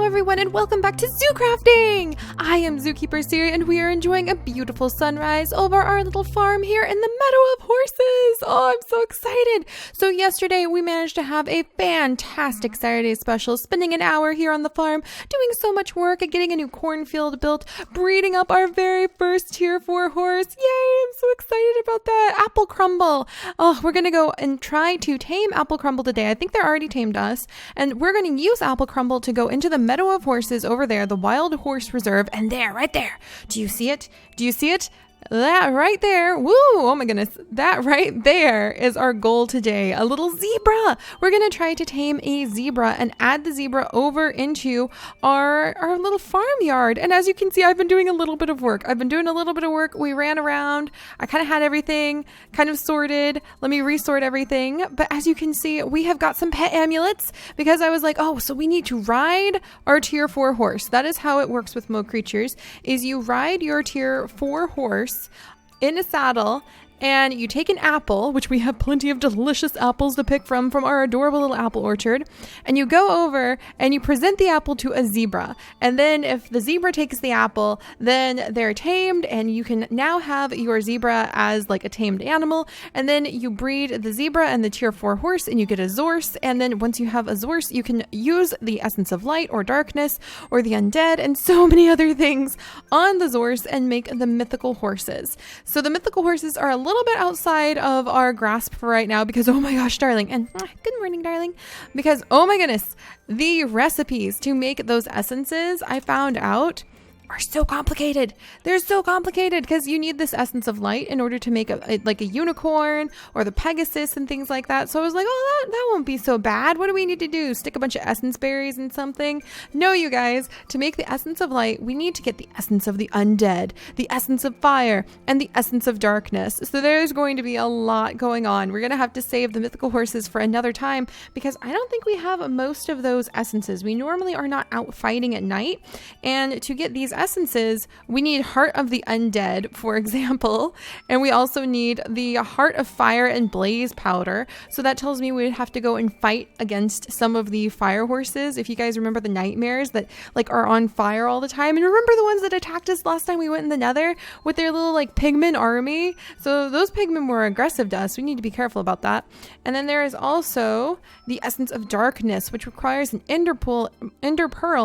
everyone, and welcome back to Zoo Crafting! I am Zookeeper Seri, and we are enjoying a beautiful sunrise over our little farm here in the meadow of horses. Oh, I'm so excited! So yesterday we managed to have a fantastic Saturday special, spending an hour here on the farm, doing so much work at getting a new cornfield built, breeding up our very first Tier 4 horse. Yay! I'm so excited about that. Apple Crumble. Oh, we're gonna go and try to tame Apple Crumble today. I think they're already tamed us, and we're gonna use Apple Crumble to go into the meadow of horses over there, the Wild Horse Reserve, and there, right there. Do you see it? Do you see it? That right there, woo, oh my goodness, that right there is our goal today, a little zebra. We're going to try to tame a zebra and add the zebra over into our little farmyard. And as you can see, I've been doing a little bit of work. We ran around. I kind of had everything kind of sorted. Let me resort everything. But as you can see, we have got some pet amulets because I was like, oh, so we need to ride our Tier 4 horse. That is how it works with Mo creatures, is you ride your Tier 4 horse in a saddle, and you take an apple, which we have plenty of delicious apples to pick from our adorable little apple orchard, and you go over and you present the apple to a zebra. And then if the zebra takes the apple, then they're tamed, and you can now have your zebra as like a tamed animal. And then you breed the zebra and the Tier 4 horse, and you get a Zorse. And then once you have a Zorse, you can use the essence of light or darkness or the undead and so many other things on the Zorse and make the mythical horses. So the mythical horses are a little bit outside of our grasp for right now because, oh my gosh, darling, and good morning, darling, because, oh my goodness, the recipes to make those essences, I found out, are so complicated. They're so complicated because you need this essence of light in order to make like a unicorn or the Pegasus and things like that. So I was like, oh, that won't be so bad. What do we need to do? Stick a bunch of essence berries in something? No, you guys, to make the essence of light, we need to get the essence of the undead, the essence of fire, and the essence of darkness. So there's going to be a lot going on. We're going to have to save the mythical horses for another time because I don't think we have most of those essences. We normally are not out fighting at night, and to get these essences, we need Heart of the Undead, for example, and we also need the Heart of Fire and Blaze powder. So that tells me we would have to go and fight against some of the fire horses. If you guys remember the nightmares that like are on fire all the time, and remember the ones that attacked us last time we went in the Nether with their little like pigman army. So those pigmen were aggressive to us. We need to be careful about that. And then there is also the Essence of Darkness, which requires an Ender Pearl,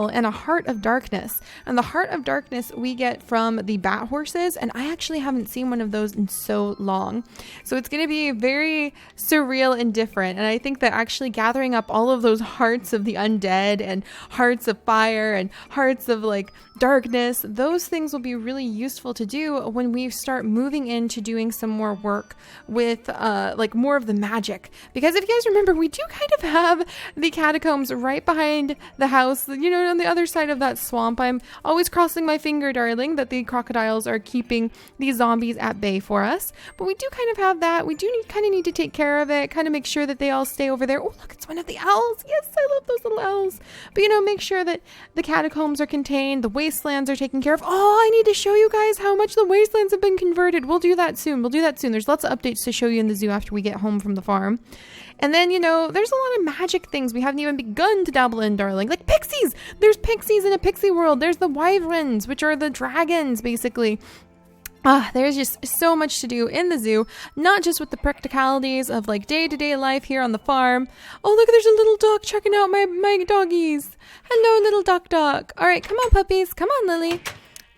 and a Heart of Darkness. And the Heart of Darkness we get from the bat horses, and I actually haven't seen one of those in so long. So it's going to be very surreal and different. And I think that actually gathering up all of those hearts of the undead and hearts of fire and hearts of like darkness, those things will be really useful to do when we start moving into doing some more work with like more of the magic. Because if you guys remember, we do kind of have the catacombs right behind the house, you know, on the other side of that swamp. I'm always crossing my finger, darling, that the crocodiles are keeping these zombies at bay for us. But we do kind of have that. We do kind of need to take care of it, kind of make sure that they all stay over there. Oh, look, it's one of the owls. Yes, I love those little owls. But, you know, make sure that the catacombs are contained, the wastelands are taken care of. Oh, I need to show you guys how much the wastelands have been converted. We'll do that soon. There's lots of updates to show you in the zoo after we get home from the farm. And then, you know, there's a lot of magic things we haven't even begun to dabble in, darling. Like pixies! There's pixies in a pixie world. There's the wyverns, which are the dragons, basically. There's just so much to do in the zoo, not just with the practicalities of like day-to-day life here on the farm. Oh, look, there's a little dog checking out my doggies. Hello, little duck. All right, come on, puppies. Come on, Lily.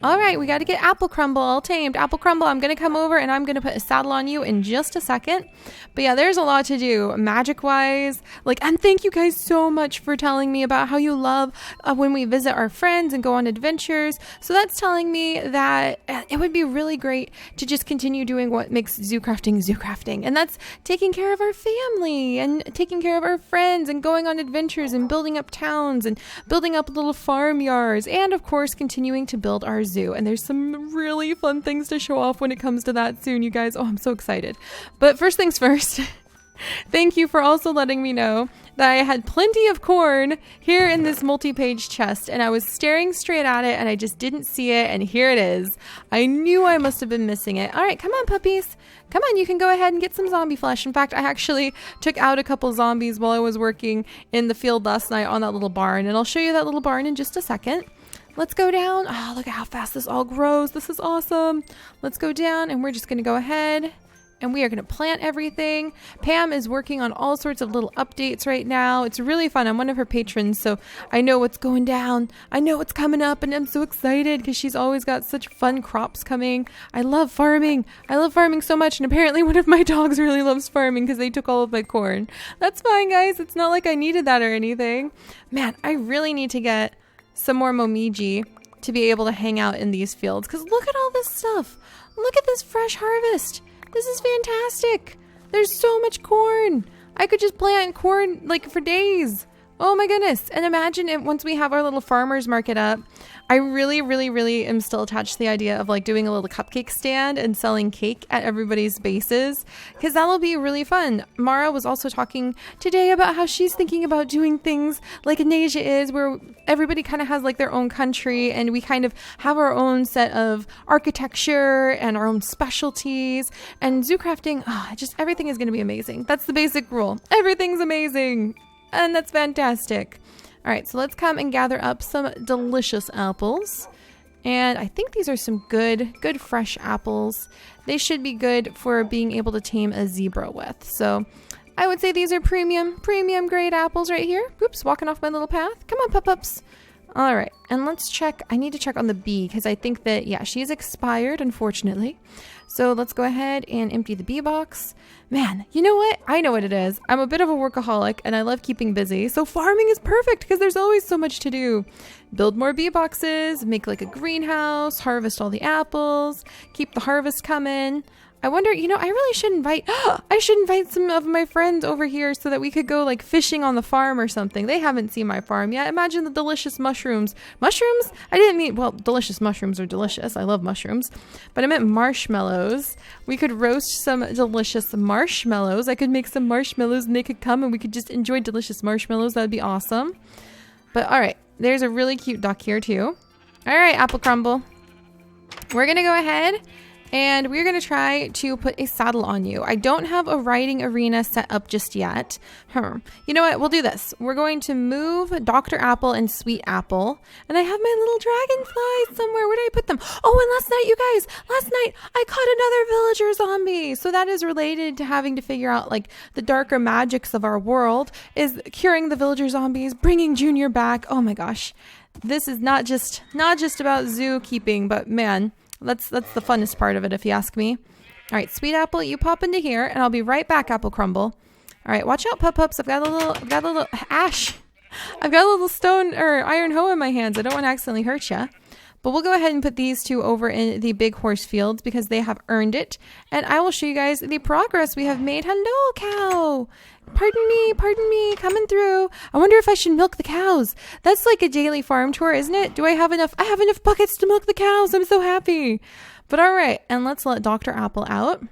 All right, we got to get Apple Crumble all tamed. Apple Crumble, I'm going to come over and I'm going to put a saddle on you in just a second. But yeah, there's a lot to do magic-wise. Like, and thank you guys so much for telling me about how you love when we visit our friends and go on adventures. So that's telling me that it would be really great to just continue doing what makes zoo crafting. And that's taking care of our family and taking care of our friends and going on adventures and building up towns and building up little farmyards. And of course, continuing to build our zoo. And there's some really fun things to show off when it comes to that soon, you guys. Oh, I'm so excited. But first things first, thank you for also letting me know that I had plenty of corn here in this multi-page chest, and I was staring straight at it and I just didn't see it, and here it is. I knew I must have been missing it. All right, come on, puppies. Come on, you can go ahead and get some zombie flesh. In fact, I actually took out a couple zombies while I was working in the field last night on that little barn, and I'll show you that little barn in just a second. Let's go down. Oh, look at how fast this all grows. This is awesome. Let's go down, and we're just going to go ahead and we are going to plant everything. Pam is working on all sorts of little updates right now. It's really fun. I'm one of her patrons, so I know what's going down. I know what's coming up, and I'm so excited because she's always got such fun crops coming. I love farming. I love farming so much, and apparently one of my dogs really loves farming because they took all of my corn. That's fine, guys. It's not like I needed that or anything. Man, I really need to get some more momiji to be able to hang out in these fields, because look at all this stuff. Look at this fresh harvest. This is fantastic. There's so much corn. I could just plant corn like for days. Oh my goodness. And imagine it once we have our little farmer's market up. I really am still attached to the idea of like doing a little cupcake stand and selling cake at everybody's bases, because that'll be really fun. Mara was also talking today about how she's thinking about doing things like in Asia is, where everybody kind of has like their own country and we kind of have our own set of architecture and our own specialties, and zoo crafting, just everything is going to be amazing. That's the basic rule. Everything's amazing. And that's fantastic. All right, so let's come and gather up some delicious apples. And I think these are some good fresh apples. They should be good for being able to tame a zebra with. So I would say these are premium grade apples right here. Oops, walking off my little path. Come on, pup-ups. All right, and let's check. I need to check on the bee because I think that, yeah, she's expired, unfortunately. So let's go ahead and empty the bee box. Man, you know what? I know what it is. I'm a bit of a workaholic and I love keeping busy. So farming is perfect because there's always so much to do. Build more bee boxes, make like a greenhouse, harvest all the apples, keep the harvest coming. I wonder, I really should invite some of my friends over here so that we could go like fishing on the farm or something. They haven't seen my farm yet. Imagine the delicious mushrooms. Mushrooms? I didn't mean, well, delicious mushrooms are delicious. I love mushrooms. But I meant marshmallows. We could roast some delicious marshmallows. I could make some marshmallows and they could come and we could just enjoy delicious marshmallows. That'd be awesome. But all right, there's a really cute duck here too. All right, Apple Crumble. We're going to go ahead and we're going to try to put a saddle on you. I don't have a riding arena set up just yet. You know what? We'll do this. We're going to move Dr. Apple and Sweet Apple. And I have my little dragonflies somewhere. Where did I put them? Oh, and last night I caught another villager zombie. So that is related to having to figure out like the darker magics of our world is curing the villager zombies, bringing Junior back. Oh my gosh. This is not just about zoo keeping, but man, that's the funnest part of it, if you ask me. All right, Sweet Apple, you pop into here, and I'll be right back, Apple Crumble. All right, watch out, pup-ups. I've got a little ash. I've got a little stone or iron hoe in my hands. I don't want to accidentally hurt you. But we'll go ahead and put these two over in the big horse fields because they have earned it. And I will show you guys the progress we have made. Hello, cow. Pardon me, coming through. I wonder if I should milk the cows. That's like a daily farm tour, isn't it? Do I have enough? I have enough buckets to milk the cows. I'm so happy. But all right, and let's let Dr. Apple out.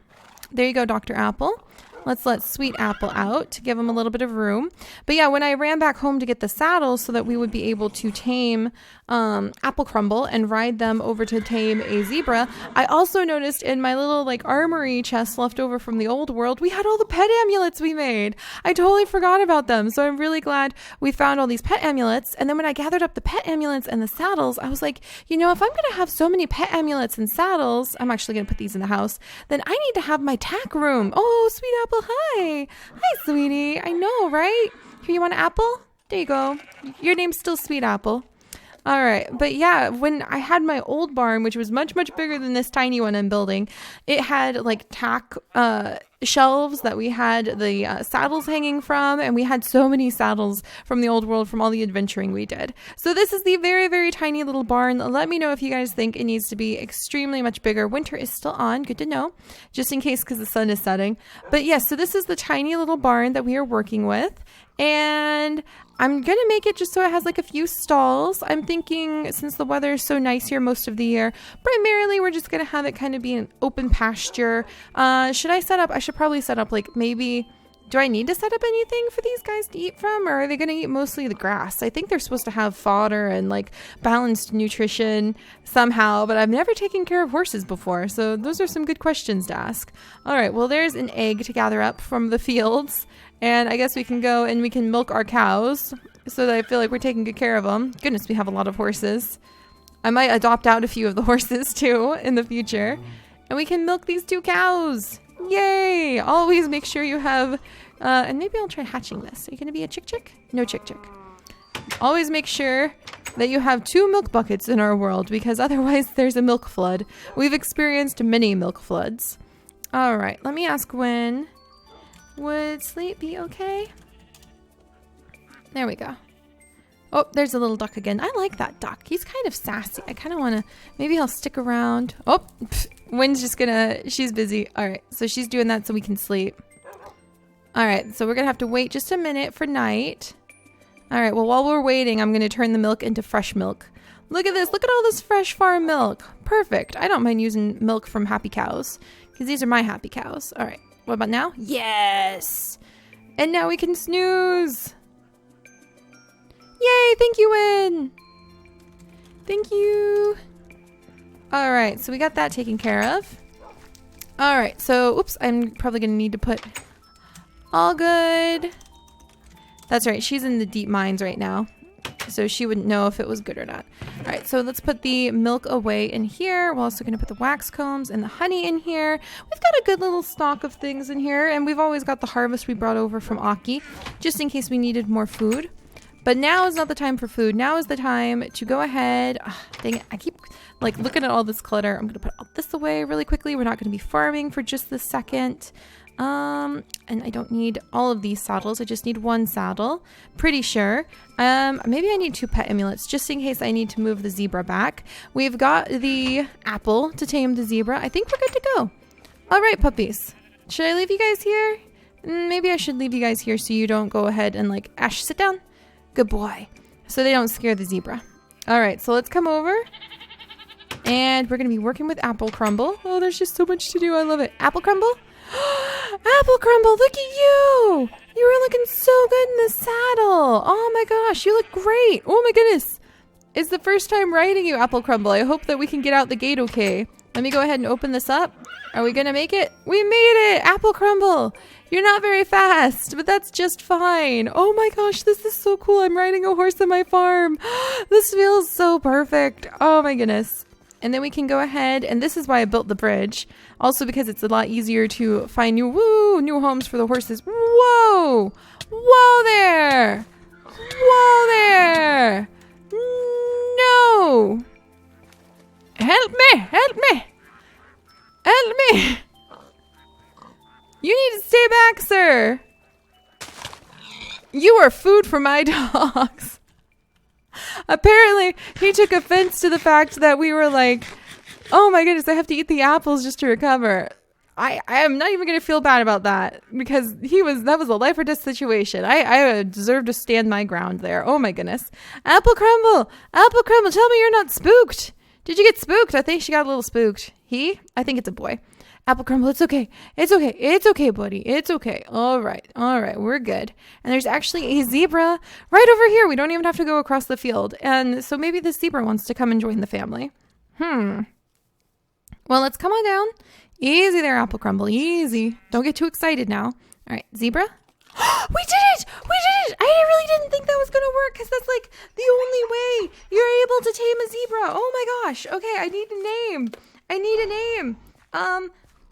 There you go, Dr. Apple. Let's let Sweet Apple out to give him a little bit of room. But yeah, when I ran back home to get the saddles so that we would be able to tame Apple Crumble and ride them over to tame a zebra, I also noticed in my little like armory chest left over from the old world, we had all the pet amulets we made. I totally forgot about them. So I'm really glad we found all these pet amulets. And then when I gathered up the pet amulets and the saddles, I was like, if I'm going to have so many pet amulets and saddles, I'm actually going to put these in the house, then I need to have my tack room. Oh, Sweet Apple. Hi, sweetie. I know, right? Here, you want an apple? There you go. Your name's still Sweet Apple. All right. But yeah, when I had my old barn, which was much bigger than this tiny one I'm building, it had like tack shelves that we had the saddles hanging from, and we had so many saddles from the old world from all the adventuring we did. So this is the very tiny little barn. Let me know if you guys think it needs to be extremely much bigger. Winter is still on. Good to know, just in case because the sun is setting. But yes, so this is the tiny little barn that we are working with, and I'm going to make it just so it has like a few stalls. I'm thinking since the weather is so nice here most of the year, primarily we're just going to have it kind of be an open pasture. I should probably set up like maybe Do I need to set up anything for these guys to eat from, or are they going to eat mostly the grass? I think they're supposed to have fodder and like balanced nutrition somehow, but I've never taken care of horses before, so those are some good questions to ask. All right, well, there's an egg to gather up from the fields, and I guess we can go and we can milk our cows so that I feel like we're taking good care of them. Goodness, we have a lot of horses. I might adopt out a few of the horses too in the future, and we can milk these 2 cows. Yay! Always make sure you have, and maybe I'll try hatching this. Are you going to be a chick? No chick. Always make sure that you have 2 milk buckets in our world, because otherwise there's a milk flood. We've experienced many milk floods. All right, let me ask Gwen. Would sleep be okay? There we go. Oh, there's a little duck again. I like that duck. He's kind of sassy. I kind of want to, maybe he'll stick around. Oh, Wynn's just gonna, she's busy. All right, so she's doing that so we can sleep. All right, so we're gonna have to wait just a minute for night. All right, well, while we're waiting, I'm gonna turn the milk into fresh milk. Look at this. Look at all this fresh farm milk. Perfect. I don't mind using milk from happy cows because these are my happy cows. All right, what about now? Yes. And now we can snooze. Yay, thank you, Wynn. Thank you. All right, so we got that taken care of. All right, so, oops, I'm probably gonna need to put all good. That's right, she's in the deep mines right now, so she wouldn't know if it was good or not. All right, so let's put the milk away in here. We're also gonna put the wax combs and the honey in here. We've got a good little stock of things in here, and we've always got the harvest we brought over from Aki, just in case we needed more food. But now is not the time for food. Now is the time to go ahead. Dang it, I keep like looking at all this clutter. I'm gonna put all this away really quickly. We're not gonna be farming for just this second. And I don't need all of these saddles. I just need 1 saddle, pretty sure. Maybe I need 2 pet amulets just in case I need to move the zebra back. We've got the apple to tame the zebra. I think we're good to go. All right, puppies. Should I leave you guys here? Maybe I should leave you guys here so you don't go ahead and like, Ash, sit down. Good boy. So they don't scare the zebra. All right, so let's come over. And we're going to be working with Apple Crumble. Oh, there's just so much to do. I love it. Apple Crumble? Apple Crumble, look at you. You were looking so good in the saddle. Oh my gosh, you look great. Oh my goodness. It's the first time riding you, Apple Crumble. I hope that we can get out the gate okay. Let me go ahead and open this up. Are we going to make it? We made it! Apple Crumble! You're not very fast, but that's just fine. Oh my gosh, this is so cool. I'm riding a horse on my farm. This feels so perfect. Oh my goodness. And then we can go ahead, and this is why I built the bridge. Also because it's a lot easier to find new homes for the horses. Whoa! Whoa there! Whoa there! No! Help me! Help me! Help me! You need to stay back, sir. You are food for my dogs. Apparently, he took offense to the fact that we were like, oh my goodness, I have to eat the apples just to recover. I am not even going to feel bad about that because that was a life or death situation. I deserve to stand my ground there. Oh my goodness. Apple Crumble, tell me you're not spooked. Did you get spooked? I think she got a little spooked. I think it's a boy. Apple Crumble, it's okay. It's okay. It's okay, buddy. It's okay. All right. We're good. And there's actually a zebra right over here. We don't even have to go across the field. And so maybe this zebra wants to come and join the family. Well, let's come on down. Easy there, Apple Crumble. Easy. Don't get too excited now. All right, zebra. We did it! We did it! I really didn't think that was going to work because that's like the only way you're able to tame a zebra. Oh my gosh. Okay, I need a name.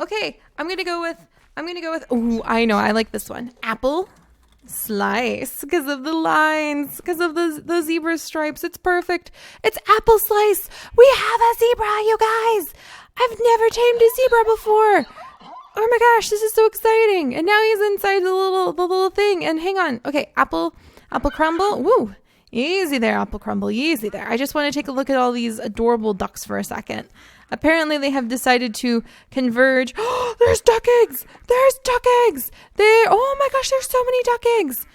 Okay, I'm going to go with, oh, I know, I like this one. Apple Slice, because of the lines, because of the zebra stripes. It's perfect. It's Apple Slice. We have a zebra, you guys. I've never tamed a zebra before. Oh my gosh, this is so exciting. And now he's inside the little thing. And hang on. Okay, Apple Crumble. Woo. Easy there, Apple Crumble. Easy there. I just want to take a look at all these adorable ducks for a second. Apparently, they have decided to converge. Oh, there's duck eggs. There's duck eggs. Oh my gosh, there's so many duck eggs.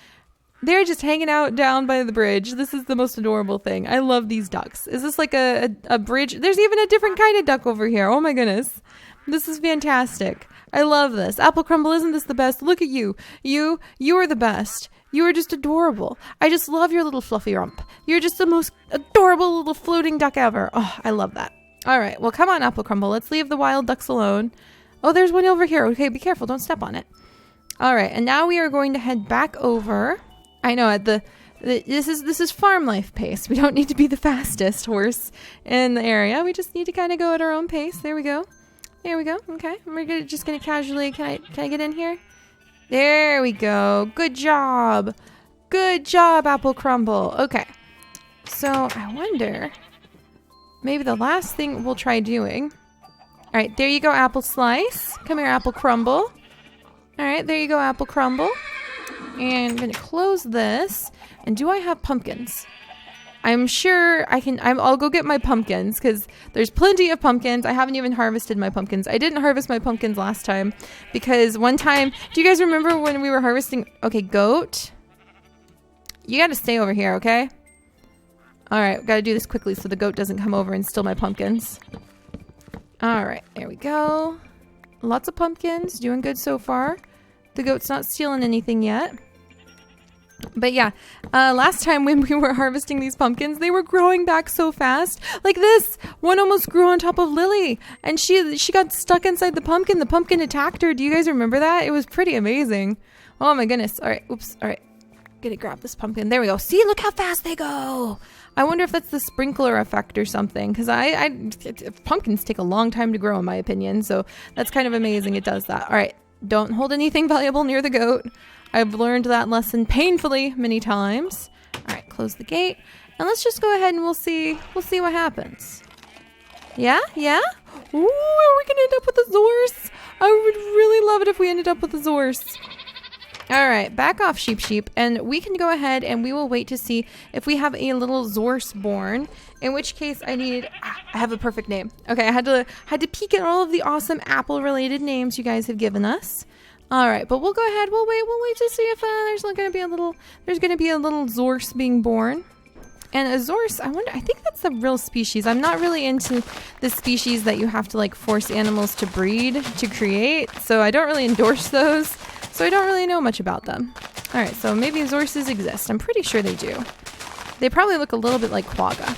They're just hanging out down by the bridge. This is the most adorable thing. I love these ducks. Is this like a bridge? There's even a different kind of duck over here. Oh my goodness. This is fantastic. I love this. Apple Crumble, isn't this the best? Look at you. You are the best. You are just adorable. I just love your little fluffy rump. You're just the most adorable little floating duck ever. Oh, I love that. All right. Well, come on, Apple Crumble. Let's leave the wild ducks alone. Oh, there's one over here. Okay, be careful. Don't step on it. All right. And now we are going to head back over. I know at this is farm life pace. We don't need to be the fastest horse in the area. We just need to kind of go at our own pace. There we go. There we go. Okay. We're just going to casually. Can I get in here? There we go. Good job. Good job, Apple Crumble. Okay. So I wonder, maybe the last thing we'll try doing. All right. There you go, Apple Slice. Come here, Apple Crumble. All right. There you go, Apple Crumble. And I'm going to close this. And do I have pumpkins? I'm sure I can. I'll go get my pumpkins because there's plenty of pumpkins. I haven't even harvested my pumpkins. I didn't harvest my pumpkins last time because one time, do you guys remember when we were harvesting? Okay, goat. You got to stay over here, okay? All right, got to do this quickly so the goat doesn't come over and steal my pumpkins. All right, there we go. Lots of pumpkins. Doing good so far. The goat's not stealing anything yet. But yeah, last time when we were harvesting these pumpkins, they were growing back so fast. Like this, one almost grew on top of Lily, and she got stuck inside the pumpkin. The pumpkin attacked her. Do you guys remember that? It was pretty amazing. Oh my goodness. All right, oops. All right, gonna grab this pumpkin. There we go. See, look how fast they go. I wonder if that's the sprinkler effect or something, because pumpkins take a long time to grow, in my opinion. So that's kind of amazing. It does that. All right, don't hold anything valuable near the goat. I've learned that lesson painfully many times. All right, close the gate. And let's just go ahead and we'll see what happens. Yeah? Yeah? Ooh, are we going to end up with a Zorse? I would really love it if we ended up with a Zorse. All right, back off, sheep. And we can go ahead and we will wait to see if we have a little Zorse born. In which case I have a perfect name. Okay, I had to peek at all of the awesome apple-related names you guys have given us. All right, but we'll go ahead. We'll wait to see if there's going to be a little Zorse being born. And a Zorse, I think that's the real species. I'm not really into the species that you have to like force animals to breed to create. So I don't really endorse those. So I don't really know much about them. All right, so maybe Zorses exist. I'm pretty sure they do. They probably look a little bit like quagga.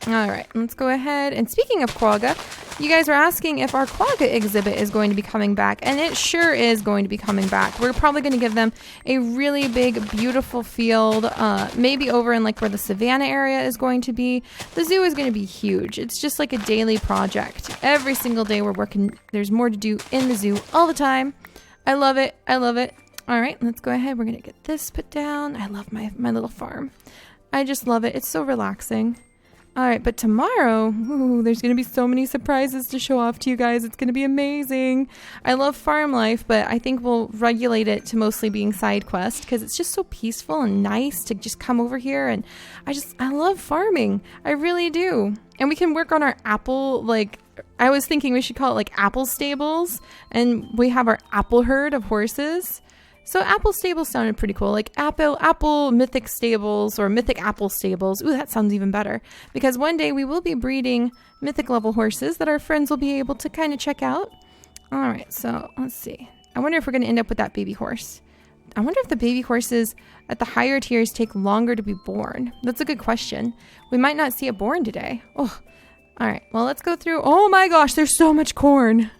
All right, let's go ahead. And speaking of quagga, you guys were asking if our quagga exhibit is going to be coming back, and it sure is going to be coming back. We're probably going to give them a really big, beautiful field, maybe over in like where the savannah area is going to be. The zoo is going to be huge. It's just like a daily project. Every single day we're working. There's more to do in the zoo all the time. I love it. I love it. All right, let's go ahead. We're going to get this put down. I love my little farm. I just love it. It's so relaxing. All right, but tomorrow, there's going to be so many surprises to show off to you guys. It's going to be amazing. I love farm life, but I think we'll regulate it to mostly being side quest because it's just so peaceful and nice to just come over here. And I love farming. I really do. And we can work on our apple, like, I was thinking we should call it like apple stables. And we have our apple herd of horses. So apple stables sounded pretty cool, like apple mythic stables or mythic apple stables. Ooh, that sounds even better. Because one day we will be breeding mythic level horses that our friends will be able to kind of check out. All right, so let's see. I wonder if we're going to end up with that baby horse. I wonder if the baby horses at the higher tiers take longer to be born. That's a good question. We might not see it born today. Oh, all right. Well, let's go through. Oh my gosh, there's so much corn.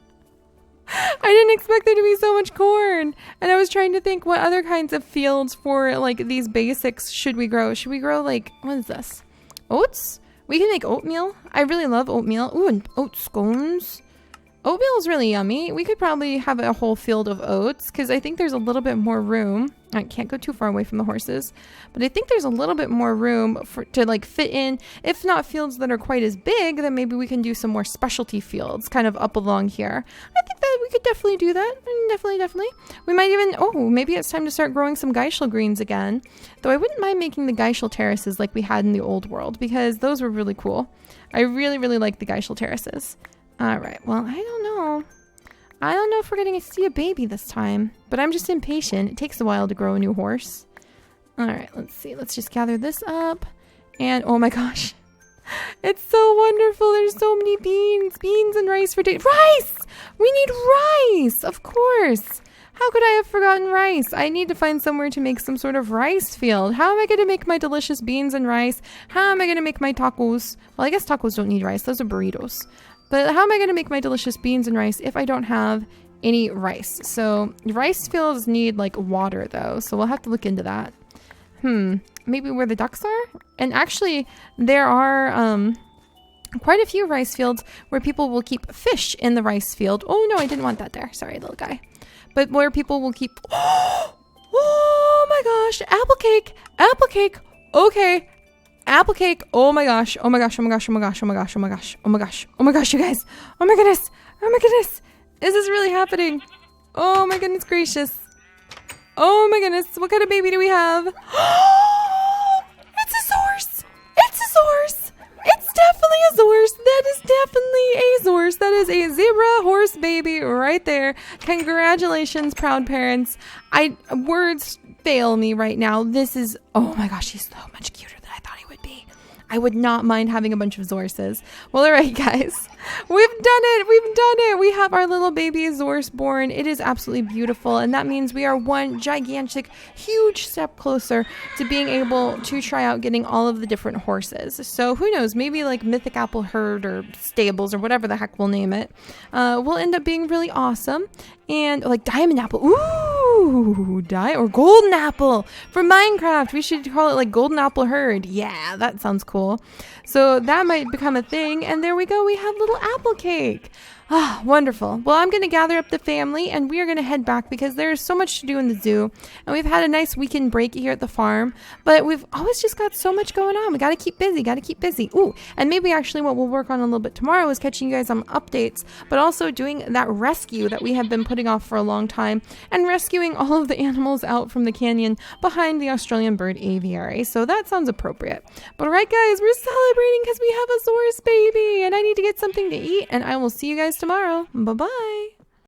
I didn't expect there to be so much corn. And I was trying to think what other kinds of fields for like these basics should we grow? Should we grow like, what is this? Oats? We can make oatmeal. I really love oatmeal. Ooh, and oat scones. Oatmeal is really yummy. We could probably have a whole field of oats because I think there's a little bit more room. I can't go too far away from the horses, but I think there's a little bit more room to like fit in. If not fields that are quite as big, then maybe we can do some more specialty fields kind of up along here. I think that we could definitely do that. Definitely. We might even, maybe it's time to start growing some geishel greens again. Though I wouldn't mind making the geishel terraces like we had in the old world because those were really cool. I really, really like the geishel terraces. All right, well, I don't know. I don't know if we're going to see a baby this time, but I'm just impatient. It takes a while to grow a new horse. All right, let's see. Let's just gather this up. And oh my gosh, It's so wonderful. There's so many beans and rice for days. Rice! We need rice, of course. How could I have forgotten rice? I need to find somewhere to make some sort of rice field. How am I going to make my delicious beans and rice? How am I going to make my tacos? Well, I guess tacos don't need rice. Those are burritos. But how am I going to make my delicious beans and rice if I don't have any rice? So rice fields need like water though. So we'll have to look into that. Maybe where the ducks are? And actually there are quite a few rice fields where people will keep fish in the rice field. Oh no, I didn't want that there. Sorry, little guy. But where people will keep... Oh my gosh, apple cake, okay. Apple cake, oh my gosh, you guys. Oh my goodness. Is this really happening? Oh my goodness gracious. Oh my goodness, what kind of baby do we have? It's a Zorse. It's definitely a Zorse. That is definitely a Zorse. That is a zebra horse baby right there. Congratulations, proud parents. Words fail me right now. This is, oh my gosh, he's so much cuter than I thought he would be. I would not mind having a bunch of Zorses. Well, all right, guys. We've done it. We have our little baby Zorse born. It is absolutely beautiful. And that means we are one gigantic, huge step closer to being able to try out getting all of the different horses. So who knows, maybe like Mythic Apple Herd or Stables or whatever the heck we'll name it, will end up being really awesome. And like Diamond Apple. Ooh, or Golden Apple for Minecraft. We should call it like Golden Apple Herd. Yeah, that sounds cool. So that might become a thing. And there we go. We have little apple cake. Ah, wonderful. Well, I'm going to gather up the family and we are going to head back because there's so much to do in the zoo. And we've had a nice weekend break here at the farm, but we've always just got so much going on. We got to keep busy. Ooh, and maybe actually what we'll work on a little bit tomorrow is catching you guys on updates, but also doing that rescue that we have been putting off for a long time and rescuing all of the animals out from the canyon behind the Australian bird aviary. So that sounds appropriate. But all right, guys, we're celebrating because we have a Zorse baby and I need to get something to eat and I will see you guys tomorrow. Bye-bye.